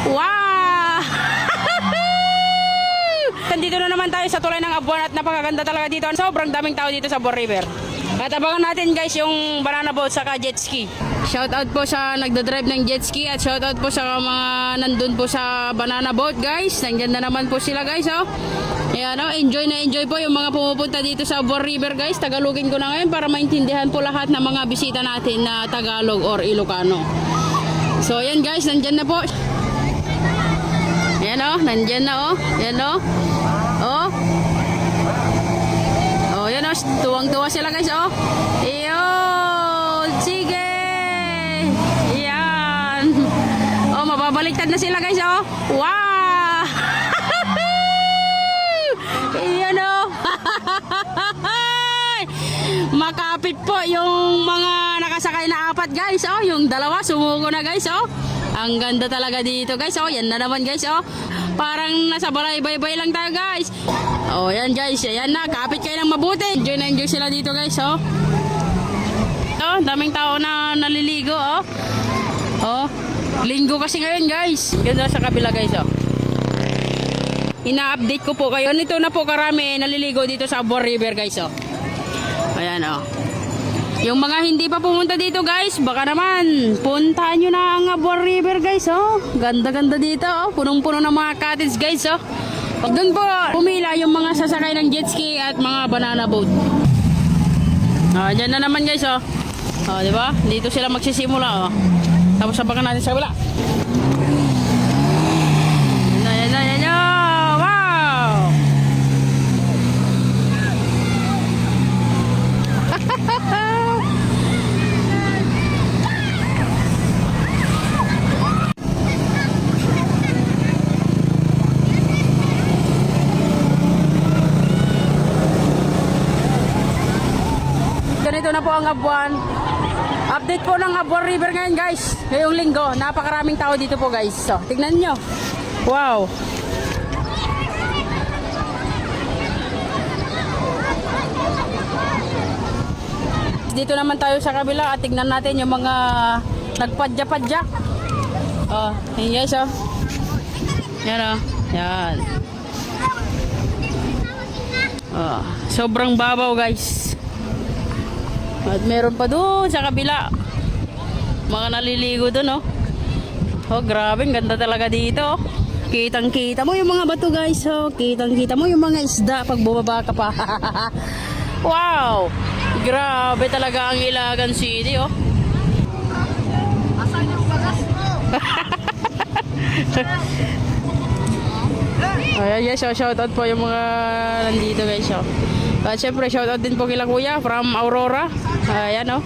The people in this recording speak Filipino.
Wow! Dito na naman tayo sa tulay ng Abuan at napakaganda talaga dito. Sobrang daming tao dito sa Abuan River. At abangan natin guys yung banana boat saka jet ski. Shoutout po sa nagdadrive ng jet ski at shoutout po sa mga nandun po sa banana boat guys. Nandiyan na naman po sila guys oh. Ayan oh, enjoy na enjoy po yung mga pumupunta dito sa Abuan River guys. Tagalogin ko na ngayon para maintindihan po lahat ng mga bisita natin na Tagalog or Ilocano. So ayan guys, nandyan na po. Ayan oh, nandyan na oh. Ayan oh. Oh. Oh, yan oh, tuwang-tuwa sila guys oh. Iyon, sige. Yan. Oh, mababaliktad na sila guys oh. Wow. Iyon oh. Makapit po yung mga nakasakay na apat guys oh. Yung dalawa sumuko na guys oh. Ang ganda talaga dito guys oh. Yan na naman guys oh. Parang nasa balay-baybay lang tayo guys. Oh yan guys. Yan na. Kapit kayo ng mabuti. Enjoy na enjoy sila dito guys oh. Oh, daming tao na naliligo oh. Oh. Linggo kasi ngayon guys. Ganda sa kabila guys oh. Ina-update ko po kayo. Nito na po karami naliligo dito sa Abuan River guys oh. Ayan oh. Yung mga hindi pa pumunta dito guys, baka naman puntahan nyo na ang Abuan River guys oh. Ganda-ganda dito oh. Punong-puno ng mga cottage guys oh. Doon po pumila yung mga sasakay ng jet ski at mga banana boat. Dyan na naman guys oh. Oh, di ba? Dito sila magsisimula oh. Tapos sabakan natin sa kabila. Yan na, yan na. Wow! Ganito na po ang Abuan. Update po ng Abuan River ngayon guys. Ngayong linggo, napakaraming tao dito po guys. So, tignan nyo. Wow. Dito naman tayo sa kabila at tignan natin yung mga nagpadya-padya. Oh, yun guys oh. Yan oh. Yan. Oh, sobrang babaw guys. At meron pa doon sa kabila. Mga naliligo doon oh. Oh, grabe, ganda talaga dito. Kitang-kita mo yung mga bato guys oh. Kitang-kita mo yung mga isda pag bumaba ka pa. Wow! Grabe talaga ang Ilagan City oh. Asan yung bagas mo? Ayan guys, so shoutout po yung mga nandito guys oh. At syempre shoutout din po kila kuya from Aurora. Ayan oh.